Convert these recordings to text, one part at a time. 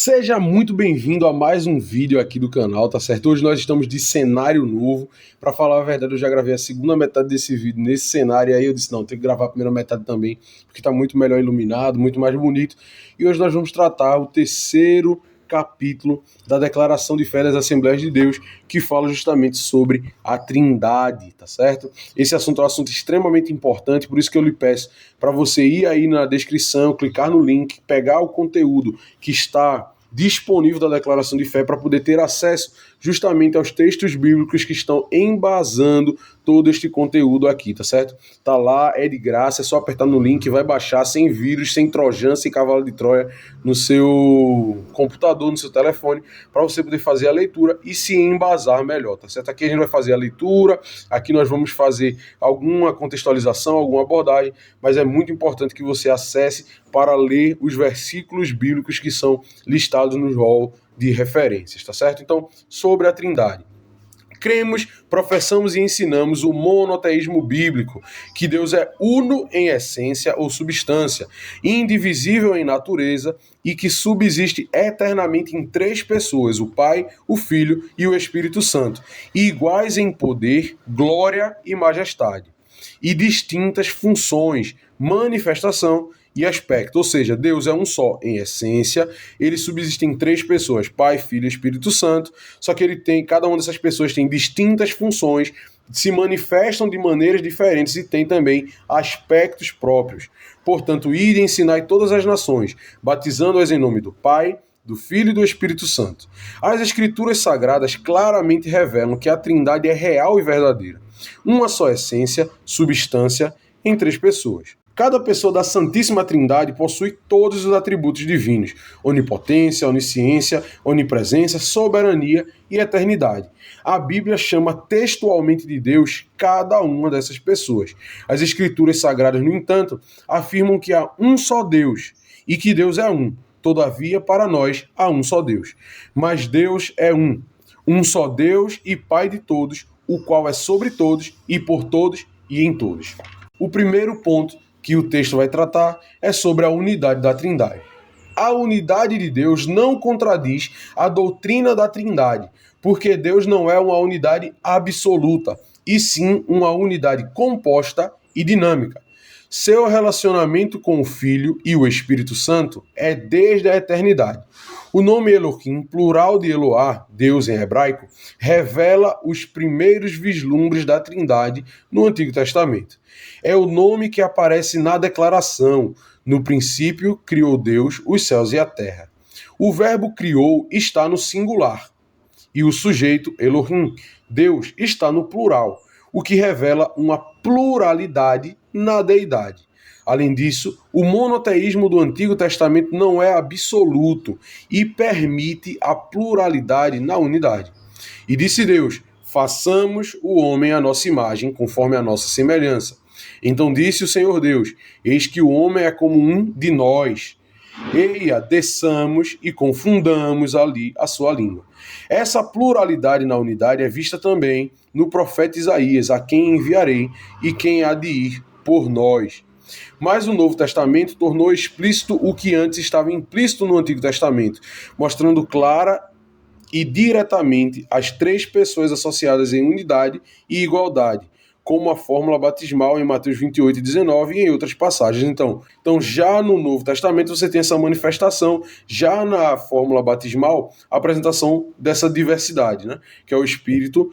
Seja muito bem-vindo a mais um vídeo aqui do canal, tá certo? Hoje nós estamos de cenário novo. Pra falar a verdade, eu já gravei a segunda metade desse vídeo nesse cenário, e aí eu disse, não, tem que gravar a primeira metade também, porque tá muito melhor iluminado, muito mais bonito. E hoje nós vamos tratar o terceiro capítulo da Declaração de Fé das Assembleias de Deus, que fala justamente sobre a Trindade, tá certo? Esse assunto é um assunto extremamente importante, por isso que eu lhe peço para você ir aí na descrição, clicar no link, pegar o conteúdo que está disponível da Declaração de Fé para poder ter acesso justamente aos textos bíblicos que estão embasando todo este conteúdo aqui, tá certo? Tá lá, é de graça, é só apertar no link, vai baixar sem vírus, sem trojan, sem cavalo de Troia no seu computador, no seu telefone, para você poder fazer a leitura e se embasar melhor, tá certo? Aqui a gente vai fazer a leitura, aqui nós vamos fazer alguma contextualização, alguma abordagem, mas é muito importante que você acesse para ler os versículos bíblicos que são listados no rol de referências, tá certo? Então, sobre a Trindade. Cremos, professamos e ensinamos o monoteísmo bíblico, que Deus é uno em essência ou substância, indivisível em natureza e que subsiste eternamente em três pessoas, o Pai, o Filho e o Espírito Santo, iguais em poder, glória e majestade, e distintas funções, manifestação e aspecto, ou seja, Deus é um só em essência, ele subsiste em três pessoas, Pai, Filho e Espírito Santo, só que cada uma dessas pessoas tem distintas funções, se manifestam de maneiras diferentes e tem também aspectos próprios. Portanto, ide e ensinai todas as nações, batizando-as em nome do Pai, do Filho e do Espírito Santo. As Escrituras Sagradas claramente revelam que a Trindade é real e verdadeira, uma só essência, substância, em três pessoas. Cada pessoa da Santíssima Trindade possui todos os atributos divinos: onipotência, onisciência, onipresença, soberania e eternidade. A Bíblia chama textualmente de Deus cada uma dessas pessoas. As Escrituras Sagradas, no entanto, afirmam que há um só Deus e que Deus é um. Todavia, para nós, há um só Deus. Mas Deus é um só Deus e Pai de todos, o qual é sobre todos e por todos e em todos. O primeiro ponto que o texto vai tratar é sobre a unidade da Trindade. A unidade de Deus não contradiz a doutrina da Trindade, porque Deus não é uma unidade absoluta, e sim uma unidade composta e dinâmica. Seu relacionamento com o Filho e o Espírito Santo é desde a eternidade. O nome Elohim, plural de Eloá, Deus em hebraico, revela os primeiros vislumbres da Trindade no Antigo Testamento. É o nome que aparece na declaração: no princípio criou Deus os céus e a terra. O verbo criou está no singular e o sujeito Elohim, Deus, está no plural, o que revela uma pluralidade na deidade. Além disso, o monoteísmo do Antigo Testamento não é absoluto e permite a pluralidade na unidade. E disse Deus: façamos o homem à nossa imagem, conforme a nossa semelhança. Então disse o Senhor Deus: eis que o homem é como um de nós. Eia, desçamos e confundamos ali a sua língua. Essa pluralidade na unidade é vista também no profeta Isaías: a quem enviarei e quem há de ir por nós. Mas o Novo Testamento tornou explícito o que antes estava implícito no Antigo Testamento, mostrando clara e diretamente as três pessoas associadas em unidade e igualdade, como a fórmula batismal em Mateus 28 e 19 e em outras passagens. Então, já no Novo Testamento você tem essa manifestação, já na fórmula batismal, a apresentação dessa diversidade, né? Que é o Espírito,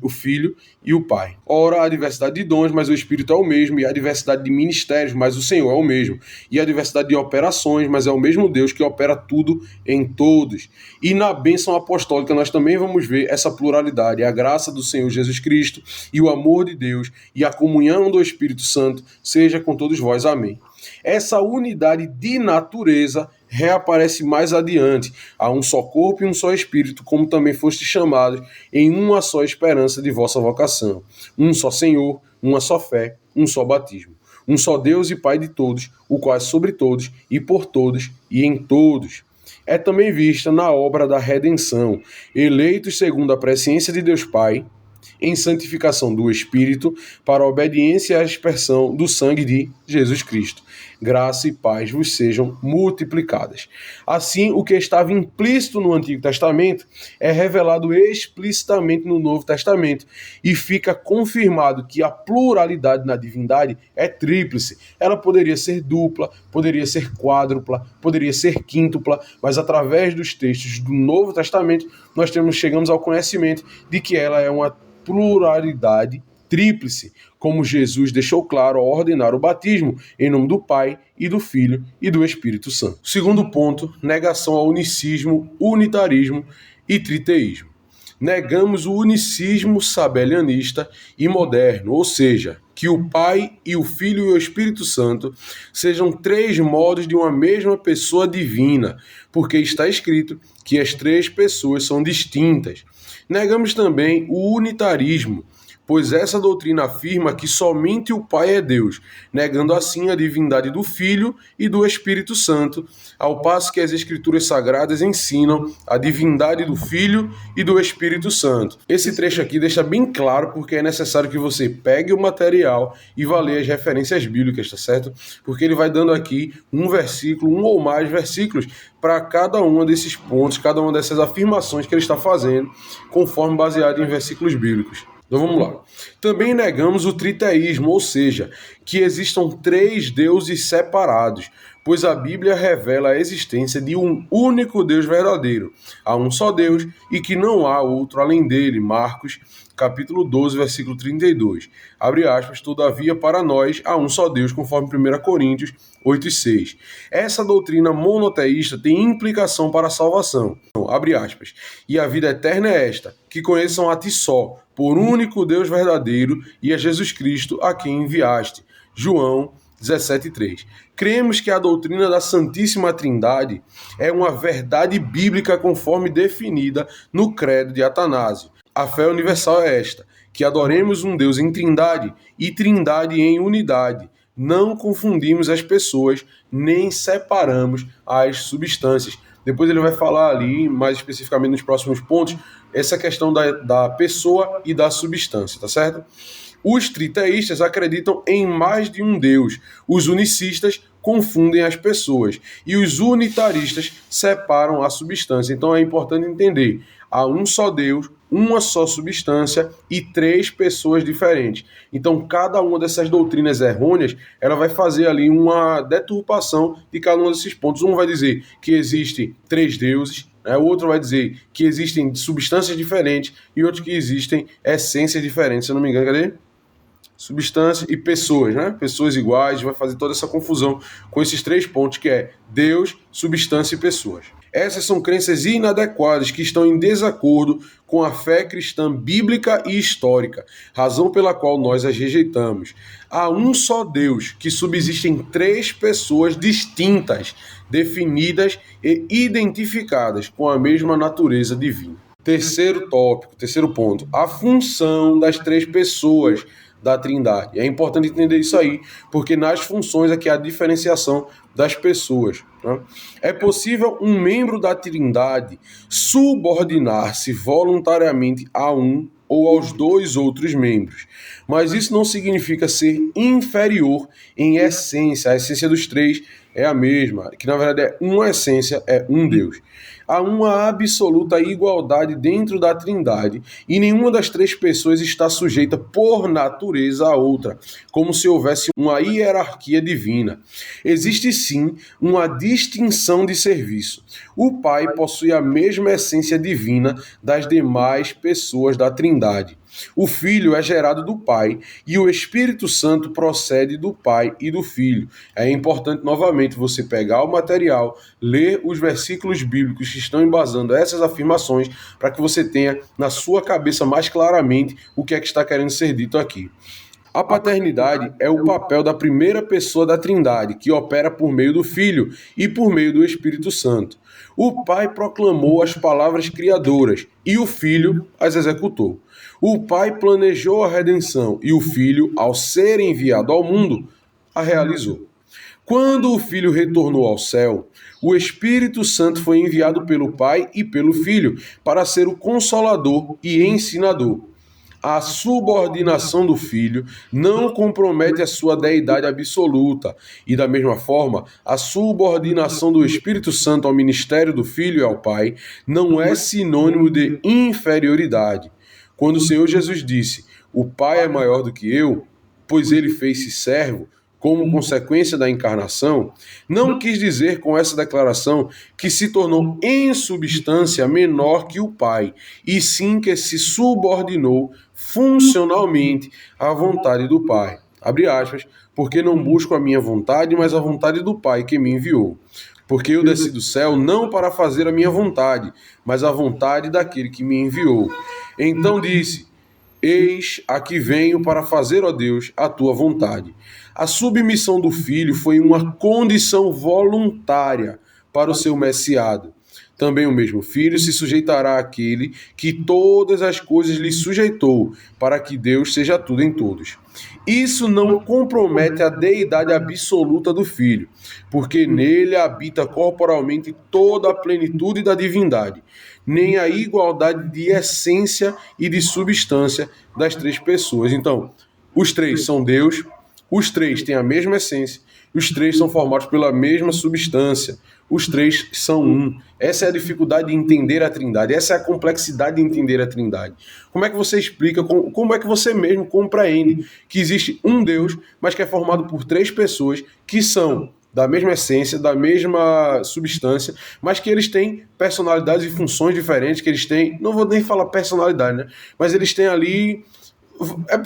o Filho e o Pai. Ora, a diversidade de dons, mas o Espírito é o mesmo, e a diversidade de ministérios, mas o Senhor é o mesmo. E a diversidade de operações, mas é o mesmo Deus que opera tudo em todos. E na bênção apostólica nós também vamos ver essa pluralidade, a graça do Senhor Jesus Cristo e o amor de Deus e a comunhão do Espírito Santo seja com todos vós. Amém. Essa unidade de natureza reaparece mais adiante. Há um só corpo e um só Espírito, como também foste chamados, em uma só esperança de vossa vocação. Um só Senhor, uma só fé, um só batismo. Um só Deus e Pai de todos, o qual é sobre todos e por todos e em todos. É também vista na obra da redenção, eleitos segundo a presciência de Deus Pai, em santificação do Espírito, para a obediência à aspersão do sangue de Jesus Cristo. Graça e paz vos sejam multiplicadas. Assim, o que estava implícito no Antigo Testamento é revelado explicitamente no Novo Testamento e fica confirmado que a pluralidade na divindade é tríplice. Ela poderia ser dupla, poderia ser quádrupla, poderia ser quíntupla, mas através dos textos do Novo Testamento nós chegamos ao conhecimento de que ela é uma pluralidade tríplice, como Jesus deixou claro ao ordenar o batismo em nome do Pai e do Filho e do Espírito Santo. Segundo ponto, negação ao unicismo, unitarismo e triteísmo. Negamos o unicismo sabelianista e moderno, ou seja, que o Pai e o Filho e o Espírito Santo sejam três modos de uma mesma pessoa divina, porque está escrito que as três pessoas são distintas. Negamos também o unitarismo, pois essa doutrina afirma que somente o Pai é Deus, negando assim a divindade do Filho e do Espírito Santo, ao passo que as Escrituras Sagradas ensinam a divindade do Filho e do Espírito Santo. Esse trecho aqui deixa bem claro porque é necessário que você pegue o material e vá ler as referências bíblicas, tá certo? Porque ele vai dando aqui um versículo, um ou mais versículos para cada um desses pontos, cada uma dessas afirmações que ele está fazendo, conforme baseado em versículos bíblicos. Então vamos lá. Também negamos o triteísmo, ou seja, que existam três deuses separados, pois a Bíblia revela a existência de um único Deus verdadeiro. Há um só Deus e que não há outro além dele. Marcos, capítulo 12, versículo 32. Abre aspas, todavia para nós há um só Deus, conforme 1 Coríntios 8:6. Essa doutrina monoteísta tem implicação para a salvação. Abre aspas. E a vida eterna é esta, que conheçam a ti só, por único Deus verdadeiro, e a Jesus Cristo, a quem enviaste. João 17:3. Cremos que a doutrina da Santíssima Trindade é uma verdade bíblica conforme definida no credo de Atanásio. A fé universal é esta, que adoremos um Deus em trindade e trindade em unidade. Não confundimos as pessoas, nem separamos as substâncias. Depois ele vai falar ali, mais especificamente nos próximos pontos, essa questão da pessoa e da substância, tá certo? Os triteístas acreditam em mais de um Deus. Os unicistas confundem as pessoas. E os unitaristas separam a substância. Então é importante entender. Há um só Deus, uma só substância e três pessoas diferentes. Então, cada uma dessas doutrinas errôneas, ela vai fazer ali uma deturpação de cada um desses pontos. Um vai dizer que existem três deuses, né? O outro vai dizer que existem substâncias diferentes e outro que existem essências diferentes. Se eu não me engano, cadê? Substância e pessoas, né? Pessoas iguais, vai fazer toda essa confusão com esses três pontos que é Deus, substância e pessoas. Essas são crenças inadequadas que estão em desacordo com a fé cristã bíblica e histórica, razão pela qual nós as rejeitamos. Há um só Deus, que subsistem três pessoas distintas, definidas e identificadas com a mesma natureza divina. Terceiro tópico, terceiro ponto, a função das três pessoas da Trindade. É importante entender isso aí, porque nas funções aqui há a diferenciação das pessoas, né? É possível um membro da Trindade subordinar-se voluntariamente a um ou aos dois outros membros, mas isso não significa ser inferior em essência. A essência dos três é a mesma, que na verdade é uma essência, é um Deus. Há uma absoluta igualdade dentro da Trindade e nenhuma das três pessoas está sujeita por natureza à outra, como se houvesse uma hierarquia divina. Existe sim uma distinção de serviço. O Pai possui a mesma essência divina das demais pessoas da Trindade. O Filho é gerado do Pai e o Espírito Santo procede do Pai e do Filho. É importante, novamente, você pegar o material, ler os versículos bíblicos que estão embasando essas afirmações para que você tenha na sua cabeça mais claramente o que é que está querendo ser dito aqui. A paternidade é o papel da primeira pessoa da Trindade, que opera por meio do Filho e por meio do Espírito Santo. O Pai proclamou as palavras criadoras e o Filho as executou. O Pai planejou a redenção e o Filho, ao ser enviado ao mundo, a realizou. Quando o Filho retornou ao céu, o Espírito Santo foi enviado pelo Pai e pelo Filho para ser o Consolador e Ensinador. A subordinação do Filho não compromete a sua deidade absoluta, e da mesma forma, a subordinação do Espírito Santo ao ministério do Filho e ao Pai não é sinônimo de inferioridade. Quando o Senhor Jesus disse: "O Pai é maior do que eu, pois ele fez-se servo", como consequência da encarnação, não quis dizer com essa declaração que se tornou em substância menor que o Pai, e sim que se subordinou funcionalmente à vontade do Pai. Abre aspas, porque não busco a minha vontade, mas a vontade do Pai que me enviou. Porque eu desci do céu não para fazer a minha vontade, mas a vontade daquele que me enviou. Então disse: "Eis, aqui venho para fazer, ó Deus, a tua vontade." A submissão do Filho foi uma condição voluntária para o seu messiado. Também o mesmo Filho se sujeitará àquele que todas as coisas lhe sujeitou, para que Deus seja tudo em todos. Isso não compromete a deidade absoluta do Filho, porque nele habita corporalmente toda a plenitude da divindade, nem a igualdade de essência e de substância das três pessoas. Então, os três são Deus, os três têm a mesma essência, os três são formados pela mesma substância, os três são um. Essa é a dificuldade de entender a Trindade, essa é a complexidade de entender a Trindade. Como é que você explica, como é que você mesmo compreende que existe um Deus, mas que é formado por três pessoas que são da mesma essência, da mesma substância, mas que eles têm personalidades e funções diferentes, que eles têm, não vou nem falar personalidade, né? Mas eles têm ali.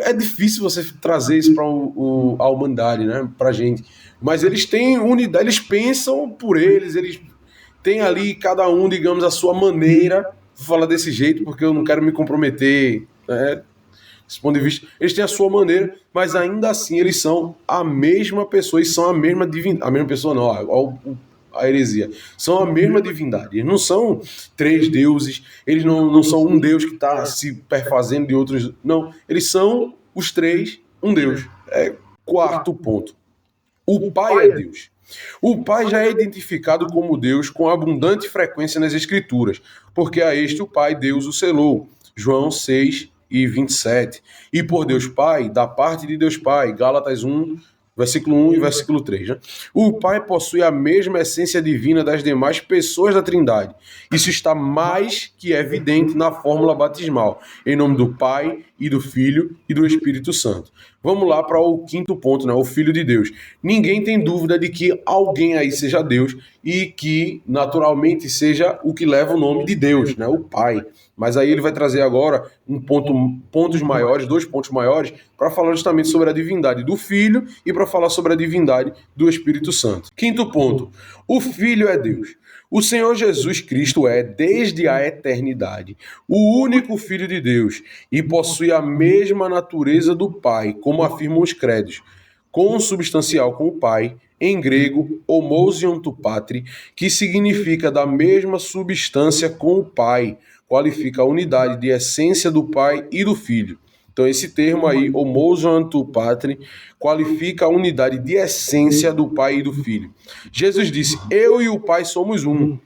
É difícil você trazer isso para a humanidade, né? Para a gente. Mas eles têm unidade, eles pensam por eles têm ali, cada um, digamos, a sua maneira. Vou falar desse jeito porque eu não quero me comprometer, né? Desse ponto de vista, eles têm a sua maneira, mas ainda assim eles são a mesma pessoa e são a mesma divindade. A mesma pessoa não, a heresia. São a mesma divindade. Eles não são três deuses, eles não são um Deus que está se perfazendo de outros. Não, eles são os três, um Deus. Quarto ponto. O Pai é Deus. O Pai já é identificado como Deus com abundante frequência nas Escrituras, porque a este o Pai Deus o selou. João 6:27. E por Deus Pai, da parte de Deus Pai, Gálatas 1, versículo 1 e versículo 3. Né? O Pai possui a mesma essência divina das demais pessoas da Trindade. Isso está mais que evidente na fórmula batismal, em nome do Pai e do Filho e do Espírito Santo. Vamos lá para o quinto ponto, né? O Filho de Deus. Ninguém tem dúvida de que alguém aí seja Deus e que, naturalmente, seja o que leva o nome de Deus, né? O Pai. Mas aí ele vai trazer agora dois pontos maiores, para falar justamente sobre a divindade do Filho e para falar sobre a divindade do Espírito Santo. Quinto ponto, o Filho é Deus. O Senhor Jesus Cristo é, desde a eternidade, o único Filho de Deus e possui a mesma natureza do Pai, como afirmam os credos, consubstancial com o Pai, em grego, homousion tu patri, que significa da mesma substância com o Pai, qualifica a unidade de essência do Pai e do Filho. Então esse termo aí, homousion tu patri, qualifica a unidade de essência do Pai e do Filho. Jesus disse: "Eu e o Pai somos um."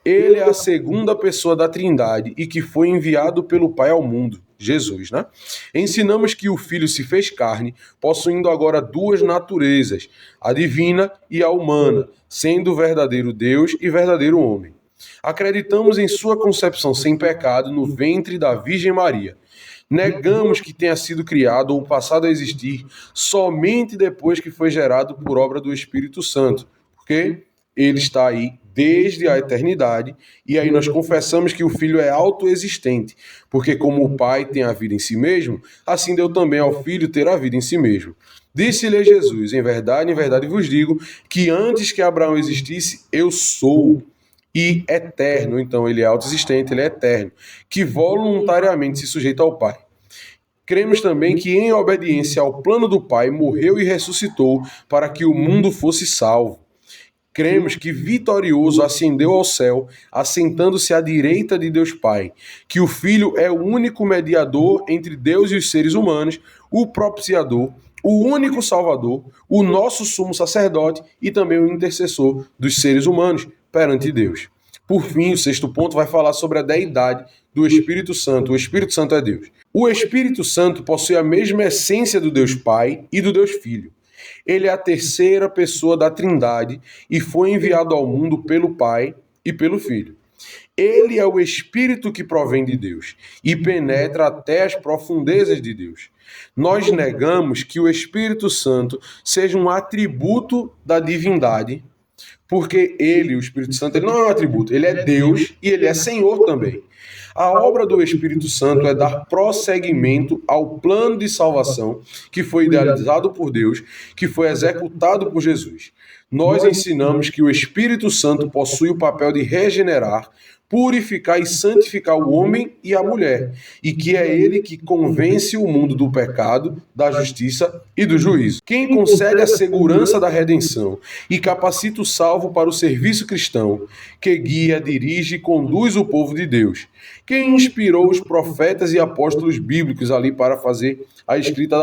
Ele é a segunda pessoa da Trindade e que foi enviado pelo Pai ao mundo, Jesus, né? Ensinamos que o Filho se fez carne, possuindo agora duas naturezas, a divina e a humana, sendo verdadeiro Deus e verdadeiro homem. Acreditamos em sua concepção sem pecado no ventre da Virgem Maria. Negamos que tenha sido criado ou passado a existir somente depois que foi gerado por obra do Espírito Santo, porque ele está aí desde a eternidade, e aí nós confessamos que o Filho é autoexistente, porque como o Pai tem a vida em si mesmo, assim deu também ao Filho ter a vida em si mesmo. Disse-lhe Jesus: em verdade vos digo, que antes que Abraão existisse, eu sou. E eterno, então ele é autoexistente, ele é eterno, que voluntariamente se sujeita ao Pai. Cremos também que, em obediência ao plano do Pai, morreu e ressuscitou para que o mundo fosse salvo. Cremos que vitorioso ascendeu ao céu, assentando-se à direita de Deus Pai, que o Filho é o único mediador entre Deus e os seres humanos, o propiciador, o único Salvador, o nosso sumo sacerdote e também o intercessor dos seres humanos perante Deus. Por fim, o sexto ponto vai falar sobre a deidade do Espírito Santo. O Espírito Santo é Deus. O Espírito Santo possui a mesma essência do Deus Pai e do Deus Filho. Ele é a terceira pessoa da Trindade e foi enviado ao mundo pelo Pai e pelo Filho. Ele é o Espírito que provém de Deus e penetra até as profundezas de Deus. Nós negamos que o Espírito Santo seja um atributo da divindade, porque ele, o Espírito Santo, ele não é um atributo, ele é Deus e ele é Senhor também. A obra do Espírito Santo é dar prosseguimento ao plano de salvação que foi idealizado por Deus, que foi executado por Jesus. Nós ensinamos que o Espírito Santo possui o papel de regenerar, purificar e santificar o homem e a mulher, e que é ele que convence o mundo do pecado, da justiça e do juízo. Quem concede a segurança da redenção e capacita o salvo para o serviço cristão, que guia, dirige e conduz o povo de Deus. Quem inspirou os profetas e apóstolos bíblicos ali para fazer a escrita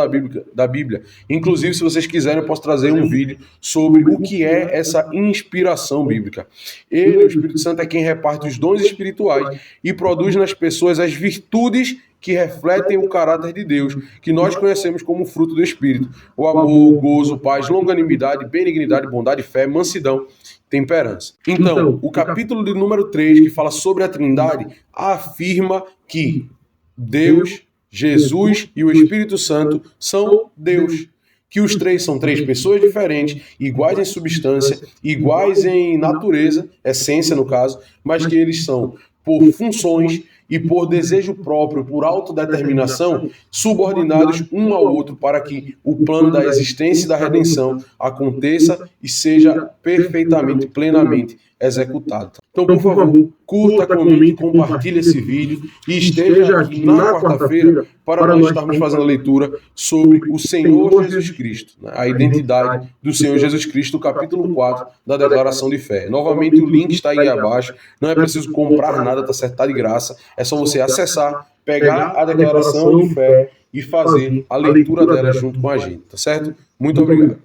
da Bíblia. Inclusive, se vocês quiserem, eu posso trazer um vídeo sobre o que é essa inspiração bíblica. Ele, o Espírito Santo, é quem reparte os dons espirituais e produz nas pessoas as virtudes que refletem o caráter de Deus, que nós conhecemos como fruto do Espírito. O amor, o gozo, paz, longanimidade, benignidade, bondade, fé, mansidão, temperança. Então, o capítulo de número 3, que fala sobre a Trindade, afirma que Deus, Jesus e o Espírito Santo são Deus. Que os três são três pessoas diferentes, iguais em substância, iguais em natureza, essência no caso, mas que eles são, por funções e por desejo próprio, por autodeterminação, subordinados um ao outro para que o plano da existência e da redenção aconteça e seja perfeitamente, plenamente executado. Então, por favor, curta, comente, compartilhe esse vídeo e esteja aqui na quarta-feira para nós estarmos fazendo a leitura sobre o Senhor Jesus Cristo, né? A identidade do Senhor Jesus Cristo, capítulo 4 da Declaração de Fé. Novamente, o link está aí abaixo, não é preciso comprar nada, tá certo? Tá de graça, é só você acessar, pegar a Declaração de Fé e fazer a leitura dela junto com a gente, tá certo? Muito obrigado.